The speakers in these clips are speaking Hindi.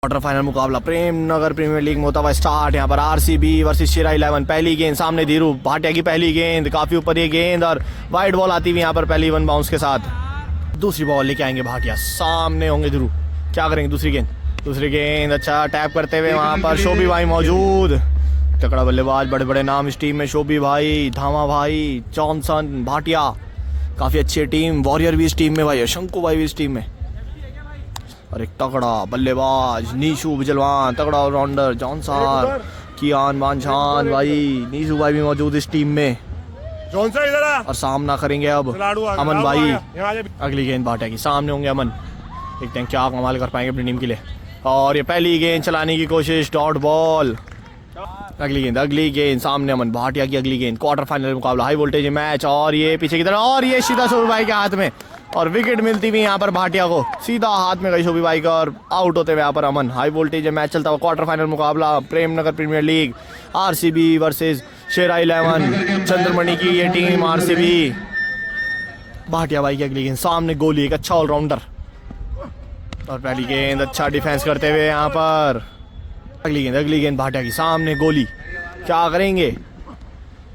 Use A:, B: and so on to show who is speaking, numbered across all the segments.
A: क्वार्टर फाइनल मुकाबला प्रेम नगर प्रीमियर लीग में होता हुआ स्टार्ट। यहाँ पर आरसीबी वर्सेस शेरा 11। पहली गेंद सामने धीरू भाटिया की पहली गेंद, काफी ऊपर ये गेंद और वाइड बॉल आती हुई यहाँ पर पहली वन बाउंस के साथ। दूसरी बॉल लेके आएंगे भाटिया, सामने होंगे धीरू, क्या करेंगे दूसरी गेंद अच्छा टैप करते हुए वहाँ पर शोभी भाई मौजूद, तकड़ा बल्लेबाज, बड़े बड़े नाम इस टीम में, शोभी भाई, धामा भाई, जॉनसन, भाटिया, काफी अच्छी टीम। वॉरियर भी इस टीम में भाई, शंकु भाई भी इस टीम में, और एक तगड़ा बल्लेबाज नीशू बिजलवान, तगड़ा ऑलराउंडर जॉनसन, कियान मानशान भाई, नीशू भाई भी मौजूद इस टीम में।
B: जॉनसन इधर आ,
A: और सामना करेंगे अब अमन भाई। अगली गेंद भाटिया की, सामने होंगे अमन, देखते हैं क्या कमाल कर पाएंगे अपनी टीम के लिए। और ये पहली गेंद चलाने की कोशिश, डॉट बॉल। अगली गेंद सामने अमन भाटिया की अगली गेंद। क्वार्टर फाइनल मुकाबला, हाई वोल्टेज मैच, और ये पीछे की तरफ, और ये सीधा शोभी भाई के हाथ में, और विकेट मिलती हुई यहाँ पर भाटिया को, सीधा हाथ में गई शोभी भाई का, और आउट होते हुए यहाँ पर अमन। हाई वोल्टेज मैच चलता हुआ क्वार्टर फाइनल मुकाबला Prem Nagar premiere league, RCB versus शेरा 11। चंद्रमणि की ये टीम आरसीबी। भाटिया भाई की अगली गेंद, सामने गोली, एक अच्छा ऑलराउंडर, और पहली गेंद अच्छा डिफेंस करते हुए यहाँ पर। अगली गेंद भाटिया की, सामने गोली, क्या करेंगे,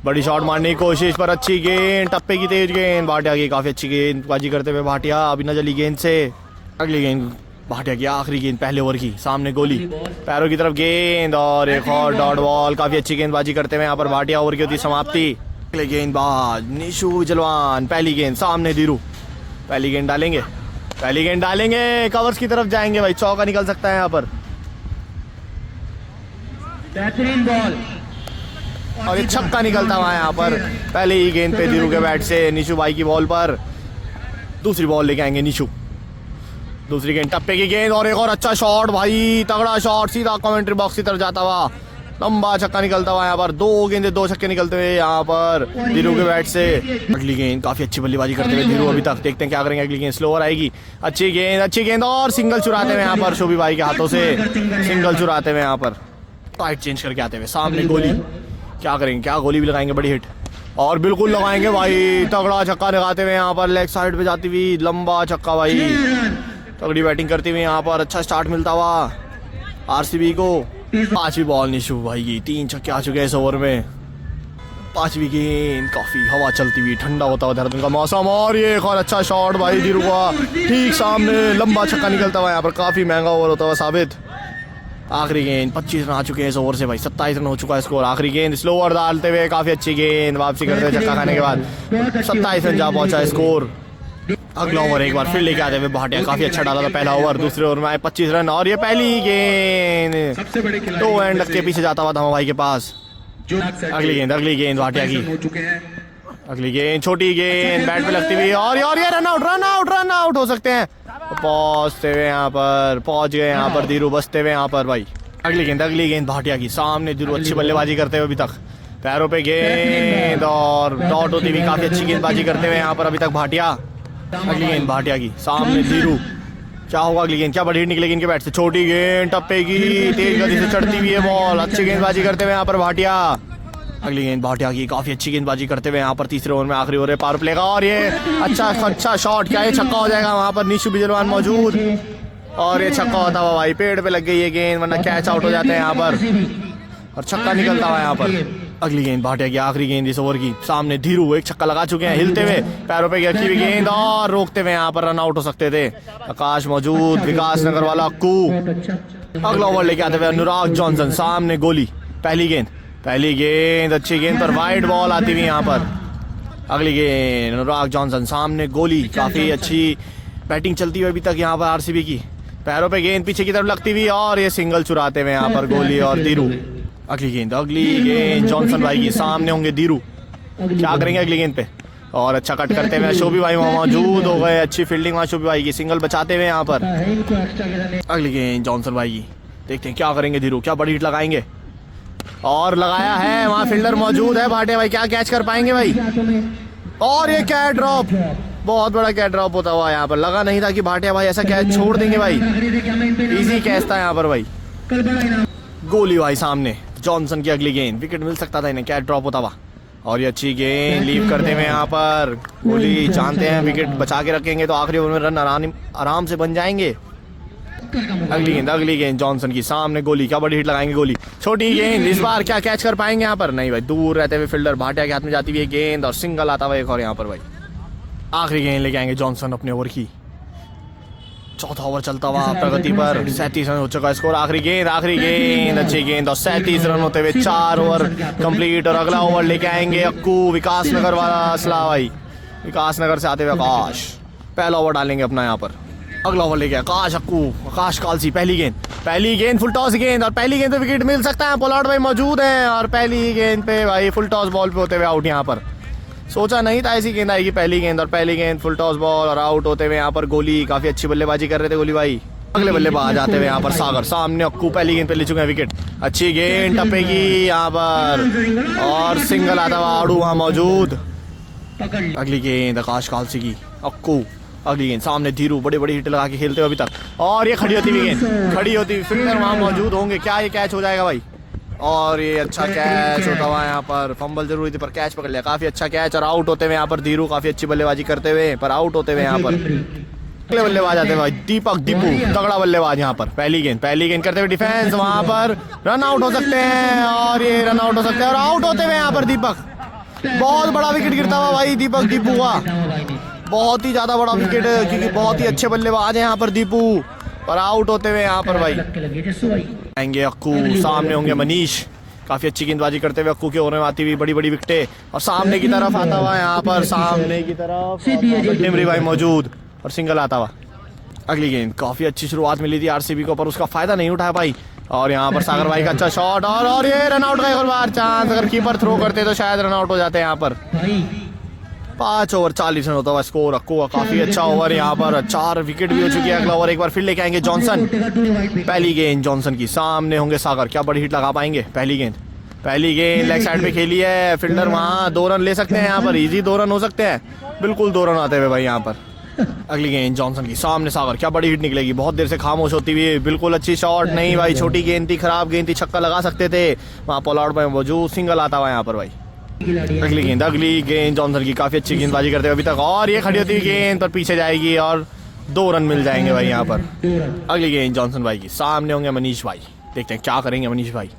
A: बड़ी शॉट मारने की कोशिश पर अच्छी गेंद, टप्पे की तेज गेंद भाटिया की, काफी अच्छी गेंदबाजी करते हुए भाटिया अभी न जली गेंद से। अगली गेंद भाटिया की आखिरी गेंद पहले ओवर की, सामने गोली, पैरों की तरफ गेंद, और एक और डॉट बॉल, काफी अच्छी गेंदबाजी करते हुए यहाँ पर भाटिया ओवर की होती समाप्ति। अगले गेंदबाज नीशू बिजलवान, पहली गेंद सामने धीरू, पहली गेंद डालेंगे, कवर्स की तरफ जाएंगे भाई, चौका निकल सकता है यहाँ पर,
C: बेहतरीन बॉल,
A: और ये छक्का निकलता हुआ यहाँ पर पहले ही गेंद पे धीरू के बैट से नीशू भाई की बॉल पर। दूसरी बॉल लेके आएंगे नीशू, दूसरी गेंद टप्पे की गेंद, और एक और अच्छा शॉट भाई, तगड़ा शॉट, सीधा कमेंट्री बॉक्स की तरफ जाता हुआ, लंबा छक्का निकलता हुआ यहाँ पर, दो छक्के निकलते हुए यहाँ पर धीरू के बैट से। अगली गेंद काफी अच्छी बल्लेबाजी करते हुए धीरू अभी तक, देखते हैं क्या करेंगे। अगली गेंद स्लोअर आएगी, अच्छी गेंद, और सिंगल चुराते हुए यहाँ पर शोभी भाई के हाथों से, सिंगल चुराते हुए यहाँ पर टाइट चेंज करके आते हुए, सामने गोली, क्या करेंगे, क्या गोली भी लगाएंगे, बड़ी हिट, और बिल्कुल लगाएंगे भाई, तगड़ा छक्का लगाते हुए यहाँ पर लेग साइड पे जाती हुई, लंबा छक्का भाई, तगड़ी बैटिंग करती हुई यहाँ पर, अच्छा स्टार्ट मिलता हुआ आरसीबी को। पांचवी बॉल नीशू भाई की, 3 छक्के आ चुके हैं इस ओवर में। पांचवी गेंद, काफी हवा चलती हुई, ठंडा होता हुआ देहरादून का मौसम, और ये एक और अच्छा शॉट भाई धीरू का, ठीक सामने, लंबा छक्का निकलता हुआ यहाँ पर, काफी महंगा ओवर होता हुआ साबित। आखिरी गेंद, 25 रन आ चुके हैं इस ओवर से भाई, 27 रन हो चुका है स्कोर। आखिरी गेंद स्लोअर डालते हुए, काफी अच्छी गेंद, वापसी करते हुए छक्का खाने के बाद 27 रन जा पहुंचा है स्कोर। अगला ओवर एक बार फिर लेके आते हुए भाटिया, काफी अच्छा डाला था पहला ओवर, दूसरे ओवर में आए 25 रन, और ये पहली गेंद तो एंड के पीछे जाता हुआ धामा भाई के पास। अगली गेंद भाटिया की, अगली गेंद छोटी गेंद, बैट पे लगती हुई, और ये रन आउट हो सकते हैं, पहुंच गए यहाँ पर धीरू, बसते हुए यहाँ पर भाई। अगली गेंद भाटिया की, सामने धीरू अच्छी बल्लेबाजी करते हुए अभी तक, पैरों पे गेंद, और डॉट होती हुई, काफी अच्छी गेंदबाजी करते हुए यहाँ पर अभी तक भाटिया। अगली गेंद भाटिया की, सामने धीरू, क्या होगा अगली गेंद, क्या बड़ी हिट निकलेगी इनके बैट से, छोटी गेंद टप्पे की, तेज गति से चढ़ती हुई है बॉल, अच्छी गेंदबाजी करते हुए यहाँ पर भाटिया। अगली गेंद भाटिया की, काफी अच्छी गेंदबाजी करते हुए यहाँ पर तीसरे ओवर में, आखिरी ओवर है पावर प्ले का, और ये अच्छा शॉट, क्या ये छक्का हो जाएगा, वहाँ पर नीशू बिजलवान मौजूद, और ये छक्का होता हुआ भाई, पेड़ पे लग गई ये गेंद, वरना कैच आउट हो जाते हैं यहाँ पर, और छक्का निकलता हुआ यहाँ पर। अगली गेंद भाटिया की, आखिरी गेंद इस ओवर की, सामने धीरू एक छक्का लगा चुके हैं, हिलते हुए पैरों पे रखी हुई गेंद, और रोकते हुए यहाँ पर रन आउट हो सकते थे। आकाश मौजूद, विकास नगर वाला अक्कू। अगला ओवर लेके आते हुए अनुराग जॉनसन, सामने गोली, पहली गेंद अच्छी गेंद पर वाइड बॉल आती हुई यहाँ पर। अगली गेंद अनुराग जॉनसन, सामने गोली, काफी अच्छी बैटिंग चलती हुई अभी तक यहाँ पर आरसीबी की, पैरों पे गेंद पीछे की तरफ लगती हुई, और ये सिंगल चुराते हुए यहाँ पर गोली और धीरू। अगली गेंद जॉनसन भाई की, सामने होंगे धीरू, क्या करेंगे अगली गेंद पे, और अच्छा कट करते हुए शोभी भाई मौजूद हो गए, अच्छी फील्डिंग वहाँ शोभी भाई की, सिंगल बचाते हुए यहाँ पर। अगली गेंद जॉनसन भाई की, देखते हैं क्या करेंगे धीरू, क्या बड़ी हिट लगाएंगे, और लगाया है, वहाँ फील्डर मौजूद है भाटिया भाई, क्या कैच कर पाएंगे भाई, और ये कैच ड्रॉप, बहुत बड़ा कैच ड्रॉप होता हुआ यहाँ पर, लगा नहीं था कि भाटिया भाई ऐसा कैच छोड़ देंगे भाई, इजी कैच था यहाँ पर भाई। गोली भाई सामने, जॉनसन की अगली गेंद, विकेट मिल सकता था इन्हें, कैच ड्रॉप होता हुआ, और ये अच्छी गेंद लीव करते हुए यहाँ पर गोली, जानते हैं विकेट बचा के रखेंगे तो आखिरी ओवर में रन आराम से बन जाएंगे। अगली गेंद जॉनसन की सामने गोली, क्या बड़ी हिट लगाएंगे गोली, छोटी गेंद, इस बार क्या कैच कर पाएंगे यहाँ पर, नहीं भाई, दूर रहते हुए फील्डर भाटिया के हाथ में जाती हुई गेंद और सिंगल आता हुआ एक और यहाँ पर भाई। आखिरी गेंद लेके आएंगे जॉनसन अपने ओवर की, चौथा ओवर चलता हुआ प्रगति पर, 37 रन हो चुका है स्कोर। आखिरी गेंद अच्छी गेंद और 37 रन होते हुए 4 ओवर कंप्लीट। और अगला ओवर लेके आएंगे अक्कू, विकास नगर वाला असला भाई, विकास नगर से आते हुए आकाश, पहला ओवर डालेंगे अपना यहाँ पर। अगला ओवर लेके आकाश अक्कू, आकाश कालसी, पहली गेंद फुल टॉस गेंद और पहली गेंद पे विकेट मिल सकता है, पोलार्ड भाई मौजूद है और पहली गेंद पे भाई फुल टॉस बॉल पे होते हुए आउट। यहाँ पर सोचा नहीं था ऐसी गेंद आएगी, पहली गेंद फुल टॉस बॉल और आउट होते हुए यहाँ पर गोली, काफी अच्छी बल्लेबाजी कर रहे थे गोली भाई। अगले बल्लेबाज आते हुए यहाँ पर सागर, सामने अक्कू, पहली गेंद पे ले चुके हैं विकेट, अच्छी गेंद टपेगी यहाँ पर और सिंगल आता हुआ आड़ू वहाँ मौजूद। अगली गेंद आकाश कालसी की, अक्कू, अगली गेंद सामने धीरू, बड़ी बड़ी हिट लगा के खेलते हुए अभी तक, और ये खड़ी होती हुई गेंद, फील्डर वहाँ मौजूद होंगे, क्या ये कैच हो जाएगा भाई, और ये अच्छा कैच होता हुआ यहाँ पर, फंबल जरूरी थी पर कैच पकड़ लिया, काफी अच्छा कैच और आउट होते हुए यहाँ पर धीरू, काफी अच्छी बल्लेबाजी करते हुए पर आउट होते हुए यहाँ पर। अगले बल्लेबाज आते हुए दीपू, तगड़ा बल्लेबाज यहाँ पर, पहली गेंद करते हुए डिफेंस, वहां पर रन आउट हो सकते हैं और ये रन आउट हो सकते हैं और आउट होते हुए यहाँ पर दीपक, बहुत बड़ा विकेट गिरता हुआ भाई दीपू का, बहुत ही ज्यादा बड़ा विकेट क्योंकि बहुत ही अच्छे बल्लेबाज है यहाँ पर दीपू, पर आउट होते हुए यहाँ पर भाई आएंगे अक्कू, सामने होंगे मनीष, काफी अच्छी गेंदबाजी करते हुए अक्कू के ओवर में आती हुई बड़ी बड़ी विकेटें और सामने की तरफ आता हुआ यहाँ पर, सामने की तरफ डिमरी भाई मौजूद और सिंगल आता हुआ। अगली गेंद, काफी अच्छी शुरुआत मिली थी आरसीबी को पर उसका फायदा नहीं उठाया भाई, और यहाँ पर सागर भाई का अच्छा शॉट और ये रन आउट का एक और बार चांस, अगर कीपर थ्रो करते तो शायद रन आउट हो जाते हैं यहाँ पर। 5 ओवर 40 रन होता हुआ स्कोर, अक्कू का काफी अच्छा ओवर, यहाँ पर 4 विकेट भी हो चुकी है। अगला ओवर एक बार फिर लेके आएंगे जॉनसन, पहली गेंद जॉनसन की, सामने होंगे सागर, क्या बड़ी हिट लगा पाएंगे, पहली गेंद लेग साइड पे खेली है, फील्डर वहाँ 2 रन ले सकते हैं, यहाँ पर इजी 2 रन हो सकते हैं, बिल्कुल 2 रन आते हुए भाई यहाँ पर। अगली गेंद जॉनसन की, सामने सागर, क्या बड़ी हिट निकलेगी, बहुत देर से खामोश होती हुई, बिल्कुल अच्छी शॉट नहीं भाई, छोटी गेंद थी, खराब गेंद थी, छक्का लगा सकते थे, वहाँ पोलार्ड में मौजूद, सिंगल आता हुआ यहाँ पर भाई। अगली गेंद जॉनसन की, काफी अच्छी गेंदबाजी करते हुए अभी तक, और ये खड़ी होती है गेंद पर पीछे जाएगी और 2 रन मिल जाएंगे भाई यहाँ पर। अगली गेंद जॉनसन भाई की, सामने होंगे मनीष भाई, देखते हैं क्या करेंगे मनीष भाई,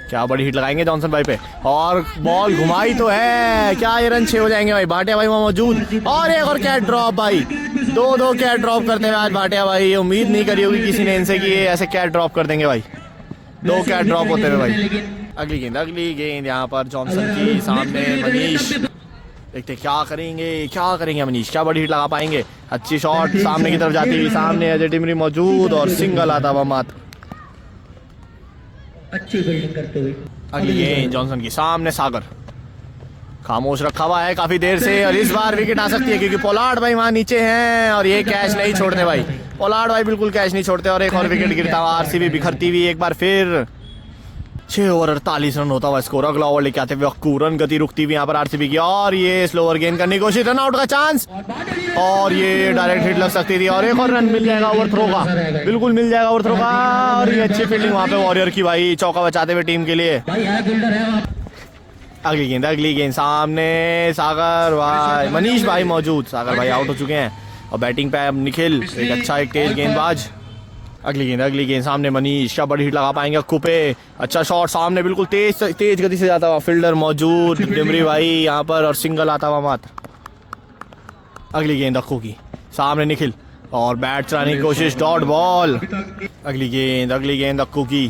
A: क्या बड़ी हिट लगाएंगे जॉनसन भाई पे, और बॉल घुमाई तो है, क्या ये रन 6 हो जाएंगे भाई, भाटिया भाई वहाँ मौजूद और एक और कैच ड्रॉप भाई, 2 कैच ड्रॉप करते हैं आज भाटिया भाई, उम्मीद नहीं करी होगी किसी ने इनसे कि ये ऐसे कैच ड्रॉप कर देंगे भाई, 2 कैच ड्रॉप होते हुए भाई। अगली गेंद यहाँ पर जॉनसन की, सामने मनीष, देखते क्या करेंगे मनीष, क्या बड़ी हिट लगा पाएंगे, अच्छी शॉट सामने की तरफ जाती हुई, सामने अजय टिमरी मौजूद और सिंगल आता हुआ मात्र, अच्छी फील्डिंग करते हुए। अगली गेंद जॉनसन की, सामने सागर, खामोश रखा हुआ है काफी देर से और इस बार विकेट आ सकती है क्योंकि पोलार्ड भाई वहां नीचे हैं और ये कैच नहीं छोड़ते भाई, पोलार्ड भाई बिल्कुल कैच नहीं छोड़ते और एक और विकेट गिरता हुआ, आरसीबी बिखरती हुई एक बार फिर। 6 ओवर 48 रन होता हुआ स्कोर। अगला ओवर लेके आते हुए अक्कू, रन गति रुकती हुई यहाँ पर आरसीबी की, और ये स्लोअर गेंद करने की कोशिश, रन आउट का चांस और ये डायरेक्ट हिट लग सकती थी और एक और रन मिल जाएगा ओवर थ्रो का, बिल्कुल मिल जाएगा ओवर थ्रो का, और ये अच्छी फील्डिंग वहाँ पे वॉरियर की भाई, चौका बचाते हुए टीम के लिए। अगली गेंद सामने सागर भाई, मनीष भाई मौजूद, सागर भाई आउट हो चुके हैं और बैटिंग पे निखिल, एक अच्छा एक तेज गेंदबाज। अगली गेंद सामने मनीष, क्या बड़ी हिट लगा पाएंगे अक्कू पे, अच्छा शॉट सामने बिल्कुल तेज गति से जाता हुआ, फील्डर मौजूद डिमरी भाई यहाँ पर और सिंगल आता हुआ मात्र। अगली गेंद अक्कू की, सामने निखिल और बैट चलाने की कोशिश, डॉट बॉल। अगली गेंद अक्कू की,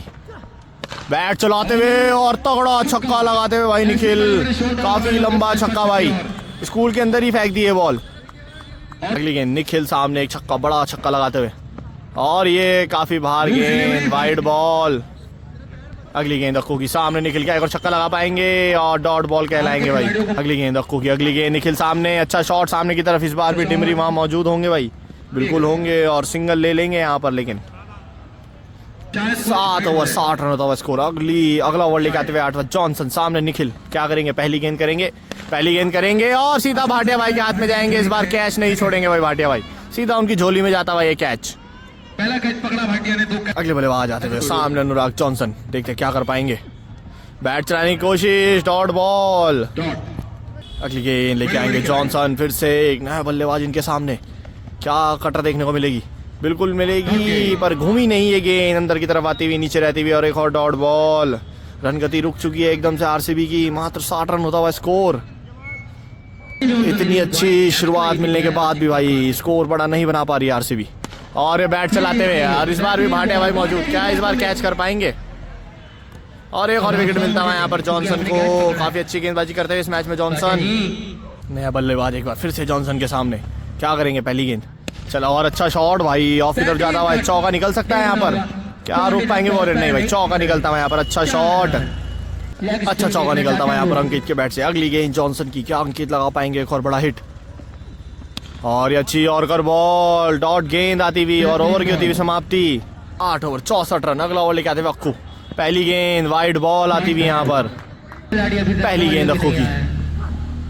A: बैट चलाते हुए और तगड़ा छक्का लगाते हुए भाई निखिल, काफी लंबा छक्का भाई, स्कूल के अंदर ही फेंक दिए बॉल। अगली गेंद निखिल, सामने एक छक्का, बड़ा छक्का लगाते हुए और ये काफी बाहर गेंद, वाइड बॉल। अगली गेंद अक्कू की, सामने निखिल, क्या एक और छक्का लगा पाएंगे और डॉट बॉल कहलाएंगे भाई। अगली गेंद अक्कू की, अगली गेंद निखिल, सामने अच्छा शॉट सामने की तरफ, इस बार भी टिमरी वहां मौजूद होंगे भाई, बिल्कुल होंगे और सिंगल ले लेंगे यहाँ पर, लेकिन 7 ओवर 60 रन होता हुआ स्कोर। अगला ओवर लेके आते हुए 8वां जॉनसन, सामने निखिल, क्या करेंगे, पहली गेंद करेंगे और सीधा भाटिया भाई के हाथ में जाएंगे, इस बार कैच नहीं छोड़ेंगे भाई, भाटिया भाई सीधा उनकी झोली में जाता हुआ ये कैच,
B: पहला कैच पकड़ा भाटिया ने, 2 कैच।
A: अगले बल्लेबाज आते हुए सामने अनुराग जॉनसन, देखते क्या कर पाएंगे, बैट चलाने की कोशिश, डॉट बॉल। अगली गेंद लेके आएंगे जॉनसन, फिर से एक नया बल्लेबाज इनके सामने, क्या कटर देखने को मिलेगी, बिल्कुल मिलेगी पर घूमी नहीं ये गेंद, अंदर की तरफ आती हुई नीचे रहती हुई और एक और डॉट बॉल। रन गति रुक चुकी है एकदम से आरसीबी की, मात्र 60 रन होता हुआ स्कोर। इतनी अच्छी शुरुआत मिलने के बाद भी भाई स्कोर बड़ा नहीं बना पा रही आरसीबी। और ये बैट चलाते हुए और इस बार भी भाटिया भाई मौजूद, क्या इस बार कैच कर पाएंगे? और एक और विकेट मिलता है यहाँ पर जॉनसन को। काफी अच्छी गेंदबाजी करते हुए इस मैच में जॉनसन, नया बल्लेबाज एक बार फिर से जॉनसन के सामने, क्या करेंगे पहली गेंद? चलो और अच्छा शॉट भाई, ऑफ की तरफ जाता हुआ चौका निकल सकता है यहाँ पर, क्या रोक पाएंगे बॉलर? नहीं भाई, चौका निकलता हुआ यहाँ पर, अच्छा शॉट, अच्छा चौका निकलता हुआ यहाँ पर अंकित के बैट से। अगली गेंद जॉनसन की, क्या अंकित लगा पाएंगे एक और बड़ा हिट? और ये अच्छी यॉर्कर बॉल, डॉट गेंद आती हुई और ओवर की होती हुई समाप्ति। 8 ओवर 64 रन, अगला ओवर लेके आते हुए अक्कू। पहली गेंद वाइड बॉल आती हुई यहाँ पर, पहली गेंद अक्कू की,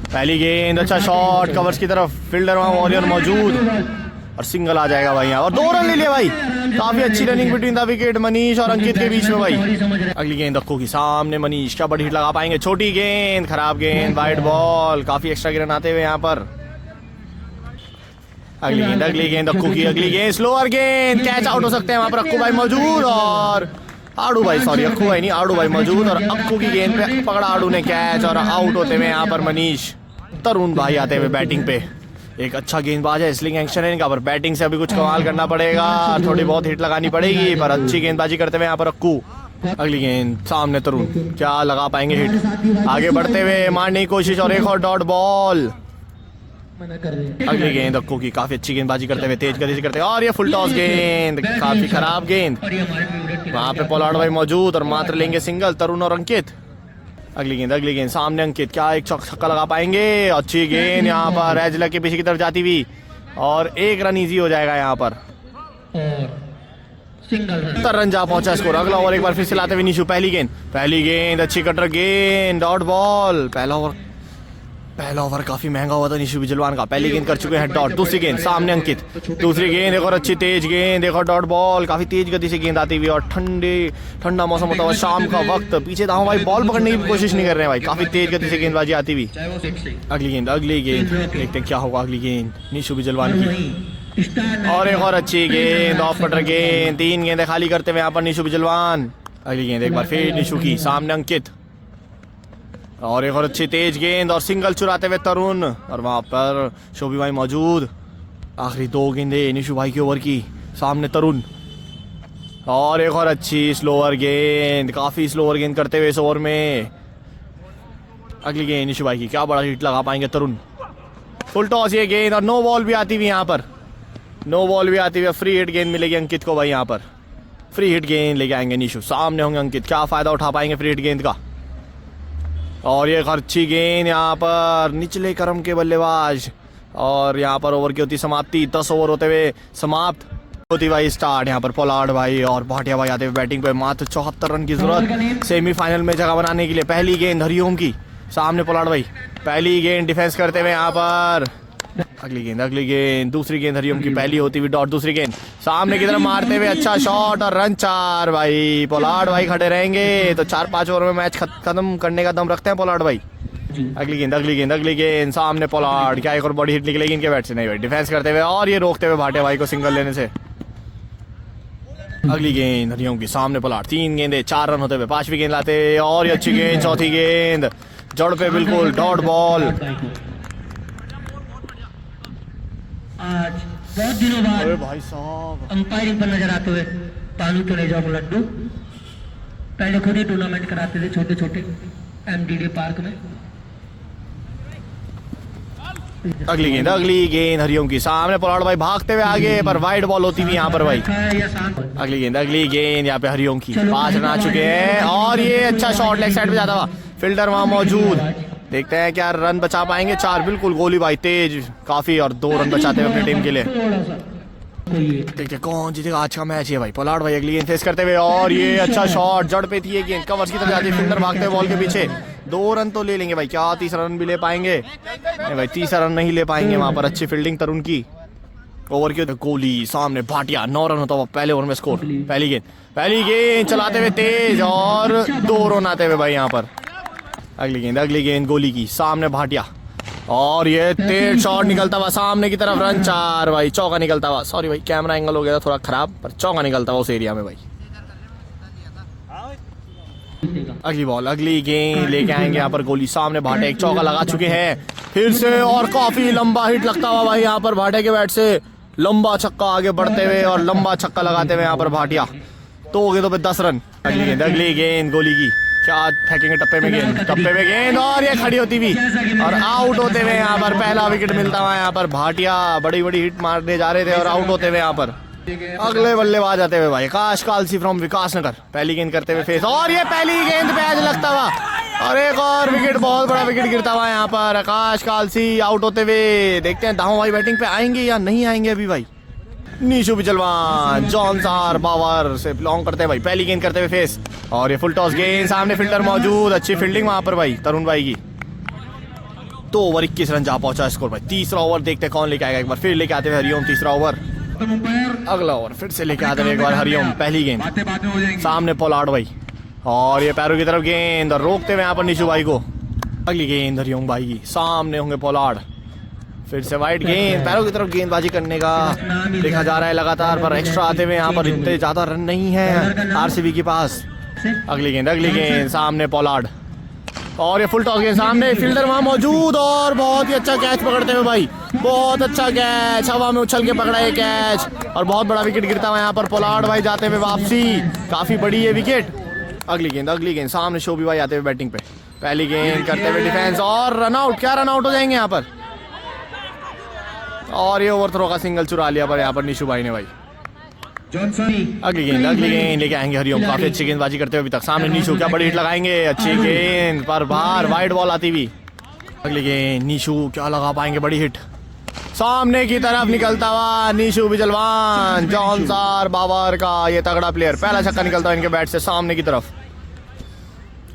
A: पहली गेंद, अच्छा शॉट कवर्स की तरफ, फील्डर वहां वॉरियर मौजूद और सिंगल आ जाएगा भाई यहाँ, और 2 रन ले लिए भाई। काफी अच्छी running between the wicket Manish और अंकित के बीच में भाई। अगली गेंद अक्कू की, सामने मनीष, क्या बड़ी हिट लगा पाएंगे? छोटी गेंद, खराब गेंद, वाइड बॉल, काफी एक्स्ट्रा रन आते हुए यहाँ पर। अगली गेंद अक्कू की, अगली गेंद स्लोअर गेंद, कैच आउट हो सकते हैं वहां पर, अक्कू भाई मौजूद और आड़ू भाई, सॉरी अक्कू भाई नहीं, आड़ू भाई मौजूद और अक्कू की गेंद पे पकड़ा आड़ू ने कैच और आउट होते हुए यहाँ पर मनीष। तरुण भाई आते हुए बैटिंग पे, एक अच्छा गेंदबाज है, स्लिंग एक्शन है इनका, पर बैटिंग से अभी कुछ कमाल करना पड़ेगा, थोड़ी बहुत हिट लगानी पड़ेगी, पर अच्छी गेंदबाजी करते हुए यहाँ पर अक्कू। अगली गेंद सामने तरुण, क्या लगा पाएंगे हिट? आगे बढ़ते हुए मारने की कोशिश और एक और डॉट बॉल। अगली गेंद अक्कू की, काफी अच्छी गेंदबाजी करते हुए, तेज गति से करते हुए, और ये फुल टॉस गेंद, काफी खराब गेंद, वहां पे पोलार्ड भाई मौजूद और मात्र लेंगे सिंगल तरुण और अंकित। अगली गेंद सामने अंकित, क्या एक छक्का लगा पाएंगे? अच्छी गेंद यहाँ पर एज लग के पीछे की तरफ जाती हुई और 1 रन इजी हो जाएगा यहाँ पर, रन जा पहुंचा स्कोर। अगला ओवर एक बार फिर से लाते हुए निशु, पहली गेंद अच्छी कटर गेंद, डॉट बॉल। पहला ओवर काफी महंगा हुआ था निशु बिजलवान का, पहली गेंद कर चुके हैं डॉट। दूसरी गेंद सामने अंकित, दूसरी गेंद एक और अच्छी तेज गेंद, एक और डॉट बॉल, काफी तेज गति से गेंद आती हुई और ठंडा मौसम होता हुआ शाम का वक्त, पीछे दाओ भाई बॉल पकड़ने की कोशिश नहीं कर रहे हैं भाई, काफी तेज गति से गेंदबाजी आती हुई। अगली गेंद देखते हैं क्या होगा। अगली गेंद निशु बिजलवान की और एक और अच्छी गेंद, ऑफ कटर गेंद, 3 गेंदें खाली करते हुए यहाँ पर निशु बिजलवान। अगली गेंद एक बार फिर निशु की, सामने अंकित और एक और अच्छी तेज गेंद और सिंगल चुराते हुए तरुण और वहां पर शोभी भाई मौजूद। आखिरी 2 गेंदें निशु भाई की ओवर की, सामने तरुण और एक और अच्छी स्लोअर गेंद, काफी स्लोअर गेंद करते हुए इस ओवर में। अगली गेंद निशु भाई की, क्या बड़ा हिट लगा पाएंगे तरुण? फुल टॉस ये गेंद और नो बॉल भी आती हुई यहाँ पर, नो बॉल भी आती हुई, फ्री हिट गेंद मिलेगी अंकित को भाई यहाँ पर, फ्री हिट गेंद लेके आएंगे निशु, सामने होंगे अंकित, क्या फायदा उठा पाएंगे फ्री हिट गेंद का? और ये अच्छी गेंद यहाँ पर निचले क्रम के बल्लेबाज और यहाँ पर ओवर की होती समाप्ति, 10 ओवर होते हुए समाप्त होती भाई स्टार्ट। यहाँ पर पोलार्ड भाई और भाटिया भाई आते हुए बैटिंग पे, मात्र 74 रन की जरूरत सेमीफाइनल में जगह बनाने के लिए। पहली गेंद हरिओम की, सामने पोलार्ड भाई, पहली गेंद डिफेंस करते हुए यहाँ पर। अगली गेंद दूसरी गेंद हरिओम की, पहली होती हुई डॉट, दूसरी गेंद सामने की तरफ मारते हुए अच्छा शॉट और रन 4 भाई। पोलार्ड भाई खड़े रहेंगे तो 4-5 ओवर में मैच खत्म करने का दम रखते हैं पोलार्ड भाई। अगली गेंद सामने पोलार्ड, क्या एक और बड़ी हिट निकलेगी इनके बैट से? नहीं भाई, डिफेंस करते हुए और ये रोकते हुए भाटिया भाई को सिंगल लेने से। अगली गेंद हरिओम की, सामने पोलार्ड, 3 गेंदें 4 रन होते हुए, 5वीं गेंद लाते और ये अच्छी गेंद, चौथी गेंद जड़ पे बिल्कुल, डॉट बॉल।
C: आज बहुत दिनों बाद
A: भाई साहब
C: अंपायरिंग पर नजर आते हुए पालू तनेजा लड्डू, पहले खुद ही टूर्नामेंट कराते थे छोटे छोटे एमडीडी पार्क में।
A: अगली गेंद हरिओम की, सामने पोलार्ड भाई भागते हुए आगे पर वाइड बॉल होती हुई यहाँ पर भाई। अगली गेंद यहाँ पे हरिओम की, 5 रन आ चुके हैं और ये अच्छा शॉट लेग साइड पे जाता हुआ, फील्डर वहां मौजूद, देखते हैं क्या रन बचा पाएंगे। 4 बिल्कुल, गोली भाई तेज काफी और 2 रन बचाते हुए अपनी टीम के लिए। देखते कौन जीतेगा आज का मैच है भाई। पोलार्ड भाई अगली गेंद फेस करते हुए और ये अच्छा शॉट, जड़ पे थी ये गेंद, कवर्स की तरफ जाती है, फील्डर भागते हुए बॉल के पीछे, 2 रन तो ले लेंगे भाई, क्या 3रा रन भी ले पाएंगे? नहीं भाई, 3रा रन नहीं ले पाएंगे, वहां पर अच्छी फील्डिंग तरुण की। ओवर की गोली, सामने भाटिया, 9 रन होता हुआ पहले ओवर में स्कोर। पहली गेंद चलाते हुए तेज और 2 रन आते हुए भाई यहाँ पर। अगली गेंद गोली की, सामने भाटिया, और ये तेज शॉट निकलता हुआ सामने की तरफ, रन 4 भाई, चौका निकलता हुआ। सॉरी भाई, कैमरा एंगल हो गया था थोड़ा खराब, पर चौका निकलता हुआ उस एरिया में भाई। अगली बॉल, अगली गेंद लेके आएंगे यहाँ पर गोली, सामने भाटे एक चौका लगा चुके हैं फिर से, और काफी लंबा हिट लगता हुआ भाई यहाँ पर भाटे के बैट से, लंबा छक्का आगे बढ़ते हुए और लंबा छक्का लगाते हुए यहाँ पर भाटिया। तो हो गए तो फिर 10 रन। अगली गेंद गोली की, क्या फेंकेंगे टप्पे में गेंद, टप्पे में गेंद, और ये खड़ी होती भी और आउट होते हुए यहाँ पर पहला विकेट मिलता हुआ यहाँ पर भाटिया। बड़ी बड़ी हिट मारने जा रहे थे और आउट होते हुए यहाँ पर अगले बल्लेबाज आते हुए भाई आकाश कालसी फ्रॉम विकास नगर, पहली गेंद करते हुए फेस, और ये पहली गेंद पे आज लगता हुआ और एक और विकेट, बहुत बड़ा विकेट गिरता हुआ यहाँ पर। आकाश कालसी आउट होते हुए, देखते हैं दामू भाई बैटिंग पे आएंगे या नहीं आएंगे अभी भाई। नीशू बिजलवान जॉन सार बावर से लॉन्ग करते हैं भाई, पहली गेंद करते हुए फेस, और ये फुल टॉस गेंद, सामने फील्डर मौजूद, अच्छी फील्डिंग वहां पर भाई तरुण भाई की। 2 ओवर 21 रन जा पहुंचा स्कोर भाई। तीसरा ओवर देखते हैं कौन लेके आएगा, एक बार फिर लेके आते हुए हरिओम तीसरा ओवर। अगला ओवर फिर से लेके आते हुए एक बार हरिओम, पहली गेंद सामने पोलार्ड भाई, और ये पैरों की तरफ गेंद और रोकते हुए यहाँ पर निशु भाई को। अगली गेंद हरिओम भाई की, सामने होंगे पोलार्ड, फिर से वाइड गेंद, पैरों की तरफ गेंदबाजी करने का देखा जा रहा है लगातार, पर एक्स्ट्रा आते हुए यहाँ पर इतने ज्यादा रन नहीं है आरसीबी के पास। अगली गेंद सामने पोलार्ड, और ये फुल टॉस गेंद, सामने फील्डर वहां मौजूद, और बहुत ही अच्छा कैच पकड़ते हुए भाई, बहुत अच्छा कैच, हवा में उछल के पकड़ा ये कैच, और बहुत बड़ा विकेट गिरता हुआ यहाँ पर पोलार्ड भाई जाते हुए वापसी, काफी बड़ी है विकेट। अगली गेंद सामने शोभी भाई आते हुए बैटिंग पे, पहली गेंद करते हुए डिफेंस और रन आउट, क्या रन आउट हो जाएंगे यहाँ पर, और ये ओवर थ्रो का सिंगल चुरा लिया पर यहाँ पर निशु भाई ने भाई। अगली गेंद लेके आएंगे हरिओम, काफी अच्छी गेंदबाजी करते हुए अभी तक, सामने निशु क्या बड़ी हिट लगाएंगे, अच्छी गेंद पर बाहर वाइड बॉल आती हुई। अगली गेंद निशु क्या लगा पाएंगे बड़ी हिट, सामने की तरफ निकलता हुआ निशु बिजलवान जॉन सार बाबर का ये तगड़ा प्लेयर, पहला छक्का निकलता है इनके बैट से सामने की तरफ।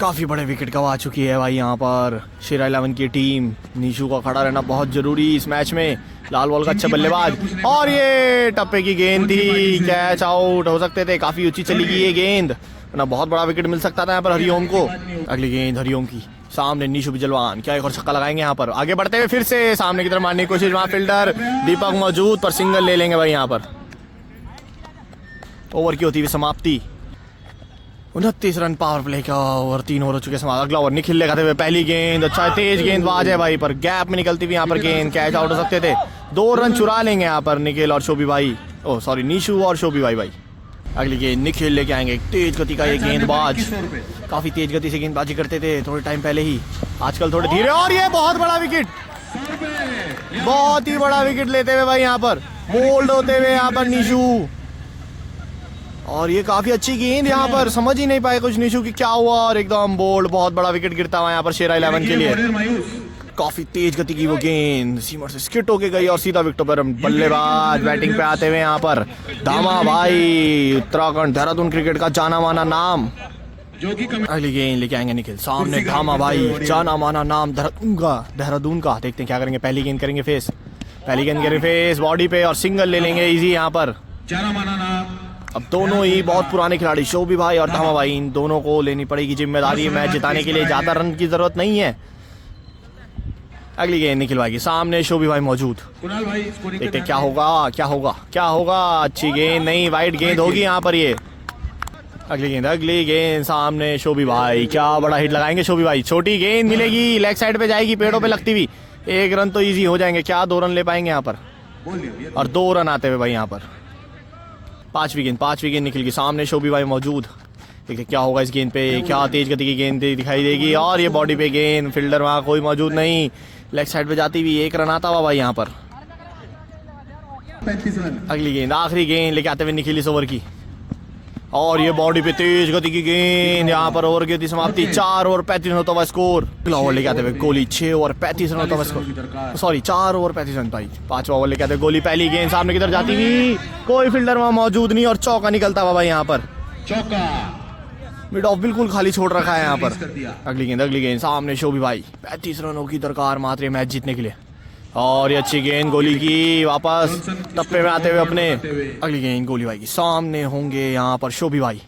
A: काफी बड़े विकेट गवा चुकी है भाई यहाँ पर शेरा 11 की टीम। निशु का खड़ा रहना बहुत जरूरी इस मैच में, लाल बॉल का अच्छा बल्लेबाज, और ये टप्पे की गेंद थी, कैच आउट हो सकते थे, काफी ऊंची चली गई ये गेंद, ना बहुत बड़ा विकेट मिल सकता था यहाँ पर हरिओम को। अगली गेंद हरिओम की, सामने निशु बिजलवान क्या एक और छक्का लगाएंगे यहाँ पर, आगे बढ़ते हुए फिर से सामने की तरफ मारने की कोशिश, वहां फील्डर दीपक मौजूद पर सिंगल ले लेंगे भाई यहाँ पर। ओवर की होती हुई समाप्ति, 29 रन पावर प्ले का ओवर, 3 ओवर हो चुके समाप्त। अगला ओवर निखिल लगाते हुए पहली गेंद, अच्छा तेज गेंदबाज है भाई, पर गैप में निकलती हुई यहाँ पर गेंद, कैच आउट हो सकते थे, 2 रन चुरा लेंगे यहाँ पर निखिल और शोभी भाई, निशु और शोभी भाई। अगली गेंद निखिल लेके आएंगे, तेज गति का ये गेंदबाज, काफी तेज गति से गेंदबाजी करते थे थोड़े टाइम पहले ही, आजकल थोड़े धीरे, और ये बहुत बड़ा विकेट, बहुत ही बड़ा विकेट लेते हुए भाई यहाँ पर, बोल्ड होते हुए यहाँ पर निशु, और ये काफी अच्छी गेंद यहाँ पर, समझ ही नहीं पाए कुछ निशु की क्या हुआ, और एकदम बोल्ड, बहुत बड़ा विकेट गिरता हुआ यहाँ पर शेरा 11 के लिए। काफी तेज गति की वो गेंद सीमर से स्किट होके गई और सीधा विकेट पर, बल्लेबाज बैटिंग पे आते हुए यहाँ पर धामा भाई, उत्तराखंड देहरादून क्रिकेट का जाना माना नाम। अगली गेंद लेके आएंगे निखिल, सामने धामा भाई जाना माना नाम देहरादून का, देखते हैं क्या करेंगे, पहली गेंद करेंगे फेस, बॉडी पे और सिंगल ले लेंगे इजी यहाँ पर। अब दोनों ही बहुत पुराने खिलाड़ी शोभी भाई और धामा भाई, इन दोनों को लेनी पड़ेगी जिम्मेदारी मैच जिताने के लिए, ज्यादा रन की जरूरत नहीं है। अगली गेंद निखिल भाई की, सामने शोभी भाई मौजूद, देखते क्या होगा, अच्छी गेंद नहीं, वाइड गेंद होगी यहाँ पर ये। अगली गेंद सामने शोभी भाई, क्या बड़ा हिट लगाएंगे शोभी भाई, छोटी गेंद मिलेगी, लेग साइड पे जाएगी, पेड़ों पे लगती हुई, 1 रन तो इजी हो जाएंगे, क्या 2 रन ले पाएंगे यहाँ पर, और 2 रन आते हुए भाई यहाँ पर। पांचवी गेंद निखिल की, सामने शोभी भाई मौजूद, देखिए क्या होगा इस गेंद पे, क्या तेज गति की गेंद दिखाई देगी, और ये बॉडी पे गेंद, फील्डर वहां कोई मौजूद नहीं, लेग साइड पे जाती हुई 1 रन आता हुआ भाई यहाँ पर। अगली गेंद, आखिरी गेंद लेके आते हुए निखिल इस ओवर की, और ये बॉडी पे तेज गति की गेंद, यहाँ पर ओवर की होती समाप्ति, 4 ओवर 35 रन होता हुआ स्कोर। अगला ओवर लेके आते हुए गोली, 6 ओवर 35 रन होता हुआ स्कोर, 4 ओवर 35 रन भाई। 5वां ओवर लेके आते हुए गोली, पहली गेंद सामने की तरफ जाती हुई, कोई फील्डर वहां मौजूद नहीं, और चौका निकलता हुआ भाई यहाँ पर, मिड ऑफ बिल्कुल खाली छोड़ रखा है यहाँ पर। अगली गेंद सामने शोभी भाई, 35 रनों की दरकार मात्र मैच जीतने के लिए, और ये अच्छी गेंद गोली की, वापस टप्पे में आते हुए अपने। अगली गेंद गोली भाई की, सामने होंगे यहाँ पर शोभी भाई,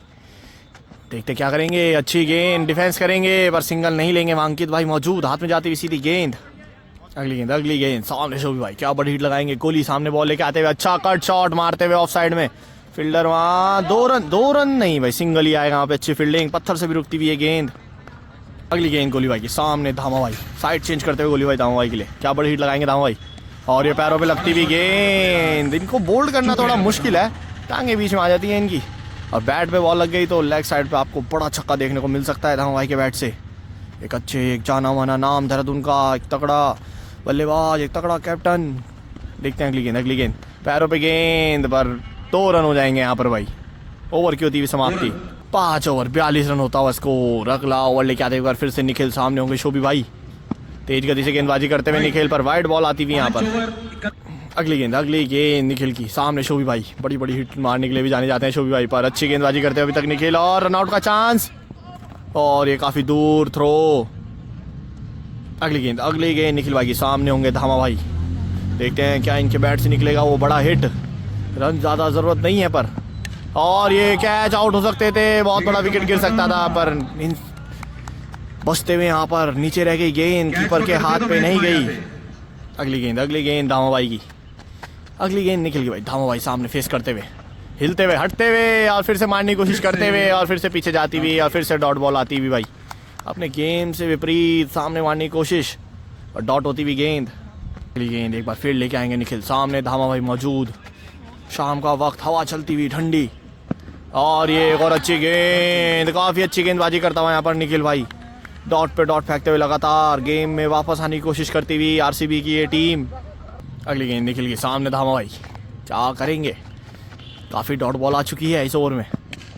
A: देखते क्या करेंगे, अच्छी गेंद डिफेंस करेंगे पर सिंगल नहीं लेंगे, अंकित भाई मौजूद, हाथ में जाती हुई सीधी गेंद, अगली गेंद सामने शोभी भाई क्या बड़ी हिट लगाएंगे। कोहली सामने बॉल लेके आते हुए अच्छा कट शॉट मारते हुए ऑफ साइड में। फील्डर वहाँ 2 रन नहीं भाई, सिंगल ही आएगा वहाँ पे। अच्छी फील्डिंग, पत्थर से भी रुकती हुई है गेंद। अगली गेंद कोहली भाई के सामने, धामा भाई साइड चेंज करते हुए कोहली भाई धामा भाई के लिए क्या बड़ी हिट लगाएंगे धामा भाई। और ये पैरों पे लगती हुई गेंद, इनको बोल्ड करना थोड़ा मुश्किल है, टांगे बीच में आ जाती हैं इनकी। और बैट पे बॉल लग गई तो लेग साइड पे आपको बड़ा छक्का देखने को मिल सकता है धामा भाई के बैट से। एक जाना माना नाम देहरादून का, एक तगड़ा बल्लेबाज, एक तगड़ा कैप्टन। देखते हैं अगली गेंद पैरों पे गेंद पर 2 रन हो जाएंगे यहाँ पर भाई। ओवर की होती हुई समाप्ति, 5 ओवर 42 रन होता हुआ स्कोर। अगला ओवर लेके आते हुए फिर से निखिल सामने होंगे शोभी भाई। तेज गति से गेंदबाजी करते हुए निखिल पर वाइड बॉल आती हुई यहाँ पर। अगली गेंद निखिल की सामने शोभी भाई, बड़ी हिट मारने के लिए भी जाने जाते हैं शोभी भाई पर। अच्छी गेंदबाजी करते हुए अभी तक निखिल, और रनआउट का चांस, और ये काफी दूर थ्रो। अगली गेंद निखिल भाई की सामने होंगे धामा भाई। देखते हैं क्या इनके बैट से निकलेगा वो बड़ा हिट। रन ज्यादा जरूरत नहीं है पर, और ये कैच आउट हो सकते थे, बहुत बड़ा विकेट गिर सकता था पर बचते हुए यहाँ पर नीचे रह गई गेंद, कीपर के हाथ पे नहीं गई। अगली गेंद धामा भाई की। अगली गेंद निकल गई भाई, धामा भाई सामने फेस करते हुए, हिलते हुए, हटते हुए, और फिर से मारने की कोशिश करते हुए, और फिर से पीछे जाती हुई, और फिर से डॉट बॉल आती हुई भाई। अपने गेम से विपरीत सामने मारने की कोशिश और डॉट होती हुई गेंद। अगली गेंद एक बार फिर लेके आएंगे निखिल, सामने धामा भाई मौजूद। शाम का वक्त, हवा चलती हुई ठंडी, और ये एक और अच्छी गेंद, काफी अच्छी गेंदबाजी करता हुआ यहाँ पर निखिल भाई। डॉट पे डॉट फेंकते हुए लगातार गेम में वापस आने की कोशिश करती हुई आरसीबी की ये टीम। अगली गेंद निखिल की सामने धामा भाई, क्या करेंगे। काफी डॉट बॉल आ चुकी है इस ओवर में,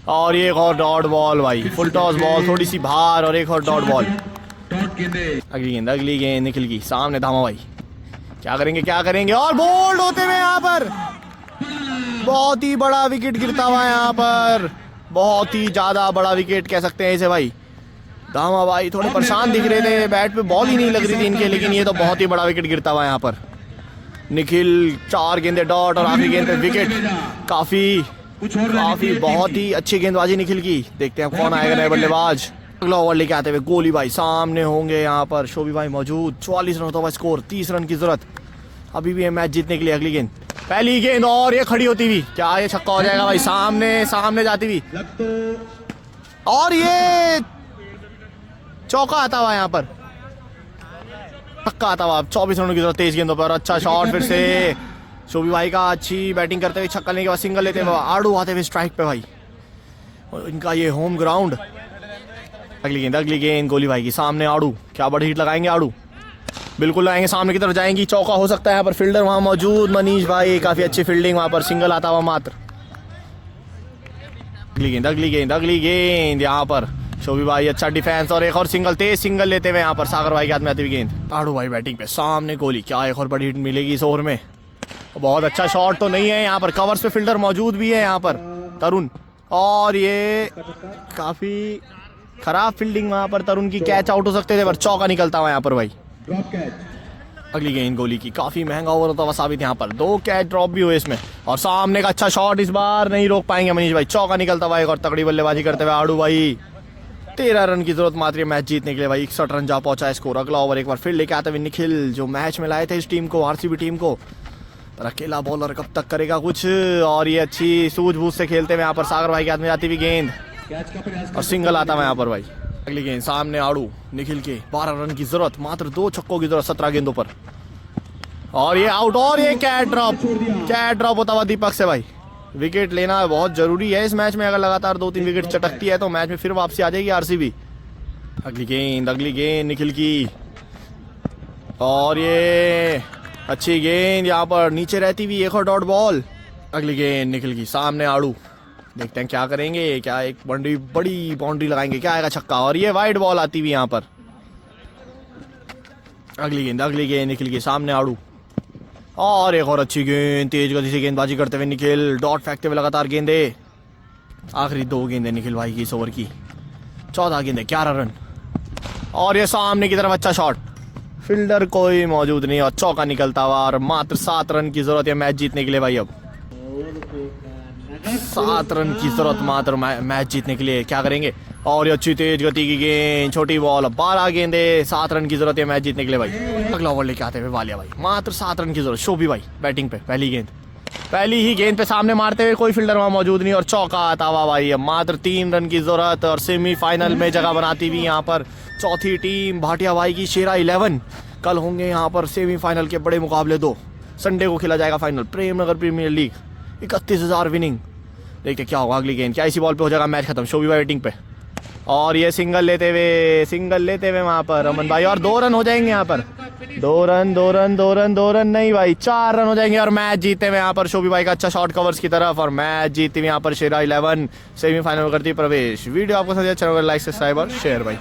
A: और एक और डॉट बॉल भाई, फुल टॉस बॉल, थोड़ी सी बाहर, और एक और डॉट बॉल। अगली गेंद निखिल की सामने धामा भाई, क्या करेंगे, और बोल्ड होते हुए यहाँ पर बहुत ही बड़ा विकेट गिरता हुआ है यहाँ पर, बहुत ही ज्यादा बड़ा विकेट कह सकते हैं इसे भाई। धामा भाई थोड़े परेशान दिख रहे थे, बैट पे बॉल ही नहीं लग रही थी इनके, लेकिन ये तो बहुत ही बड़ा विकेट गिरता हुआ यहाँ पर। निखिल 4 गेंदे डॉट और आखिरी गेंद पे विकेट। काफी बहुत ही अच्छी गेंदबाजी निखिल की। देखते हैं कौन आएगा नए बल्लेबाज। अगला ओवर लेके आते हुए कोहली भाई सामने होंगे यहाँ पर, शोभी भाई मौजूद। 44 रन होता हुआ स्कोर, 30 रन की जरूरत अभी भी है मैच जीतने के लिए। अगली गेंद, पहली गेंद, और ये खड़ी होती हुई, क्या ये छक्का हो जाएगा भाई, सामने जाती हुई, और ये चौका आता हुआ यहाँ पर, छक्का आता हुआ। 24 रनों की जरूरत, तेज गेंदों पर, अच्छा शॉट फिर से शोभी भाई का, अच्छी बैटिंग करते हुए छक्का लेने के बाद सिंगल लेते हुए आड़ू आते हुए स्ट्राइक पे भाई, और इनका ये होम ग्राउंड। अगली गेंद कोहली भाई की सामने, आड़ू, क्या बड़ी हिट लगाएंगे आड़ू, बिल्कुल लगाएंगे, सामने की तरफ जाएंगी, चौका हो सकता है यहाँ पर। फील्डर वहां मौजूद मनीष भाई, काफी अच्छी फील्डिंग वहां पर, सिंगल आता हुआ मात्र। अगली गेंद यहाँ पर शोभी भाई, अच्छा डिफेंस, और एक और तेज सिंगल लेते हुए यहाँ पर सागर भाई के हाथ में आती हुई गेंद। आड़ू भाई बैटिंग पे, सामने कोहली, क्या एक और बड़ी हिट मिलेगी इस ओवर में। बहुत अच्छा शॉट तो नहीं है यहाँ पर, कवर्स पे फील्डर मौजूद भी है यहाँ पर तरुण, और ये काफी खराब फील्डिंग वहां पर तरुण की, कैच आउट हो सकते थे पर चौका निकलता हुआ यहाँ पर भाई। अगली गेंद कोहली की, काफी महंगा ओवर होता हुआ साबित यहाँ पर, 2 कैच ड्रॉप भी हुए इसमें, और सामने का अच्छा शॉट इस बार नहीं रोक पाएंगे मनीष भाई, चौका निकलता हुआ एक और तगड़ी बल्लेबाजी करते हुए आड़ू भाई। 13 रन की जरूरत मात्र मैच जीतने के लिए भाई, 61 रन जा पहुंचा है स्कोर। अगला ओवर एक बार फिर लेके आते हुए निखिल, जो मैच में लाए थे इस टीम को, आरसीबी टीम को, पर अकेला बॉलर कब तक करेगा कुछ, और ये अच्छी सूझबूझ से खेलते हुए यहाँ पर सागर भाई के हाथ में जाती हुई गेंद, और सिंगल आता है यहाँ पर भाई। अगली गेंद सामने आड़ू, निखिल के 12 रन की जरूरत, मात्र 2 छक्कों की जरूरत 17 गेंदों पर, और ये आउट, और ये कैच ड्रॉप होता हुआ दीपक से भाई। विकेट लेना बहुत जरूरी है इस मैच में, अगर लगातार 2-3 विकेट चटकती है तो मैच में फिर वापसी आ जाएगी आरसीबी। अगली गेंद निखिल की, और ये अच्छी गेंद यहाँ पर नीचे रहती हुई, एक और डॉट बॉल। अगली गेंद निखिल की सामने आड़ू, देखते हैं क्या करेंगे, क्या एक बड़ी बाउंड्री लगाएंगे, क्या आएगा छक्का, और ये वाइड बॉल आती हुई यहाँ पर। अगली गेंद निखिल के सामने आड़ू, और एक और अच्छी गेंद, तेज गति से गेंदबाजी करते हुए निखिल, डॉट फेंकते हुए लगातार गेंदे। आखिरी 2 गेंदें निखिल भाई की इस ओवर की, 14 गेंदें 11 रन, और ये सामने की तरफ अच्छा शॉट, फील्डर कोई मौजूद नहीं, और चौका निकलता हुआ, और मात्र 7 रन की जरूरत है मैच जीतने के लिए भाई। अब 7 रन की जरूरत मात्र मैच जीतने के लिए, क्या करेंगे, और ये अच्छी तेज गति की गेंद, छोटी बॉल, 12 गेंदे, 7 रन की जरूरत है मैच जीतने के लिए भाई। अगला ओवर लेके आते हुए वालिया भाई, मात्र 7 रन की जरूरत। शोभी भाई बैटिंग पे, पहली ही गेंद पे सामने मारते हुए, कोई फील्डर वहां मौजूद नहीं और चौका आता हुआ भाई। अब मात्र 3 रन की जरूरत और सेमीफाइनल में जगह बनाती हुई यहाँ पर चौथी टीम भाटिया भाई की शेरा 11। कल होंगे यहाँ पर सेमीफाइनल के बड़े मुकाबले 2। संडे को खेला जाएगा final, Premnagar premier league, 31,000 winning. देखते क्या होगा अगली गेंद, क्या इसी बॉल पे हो जाएगा मैच खत्म। शोभी भाई बैटिंग पे और ये सिंगल लेते हुए वहां पर अमन भाई, और 2 रन हो जाएंगे यहाँ पर। 2 रन नहीं भाई, 4 रन हो जाएंगे और मैच जीते हुए यहाँ पर। शोभी भाई का अच्छा शॉट कवर्स की तरफ और मैच जीते हुए यहाँ पर शेरा 11 सेमीफाइनल में करती है प्रवेश। वीडियो आपको समझ अच्छा लगा, लाइक सब्सक्राइब और शेयर भाई।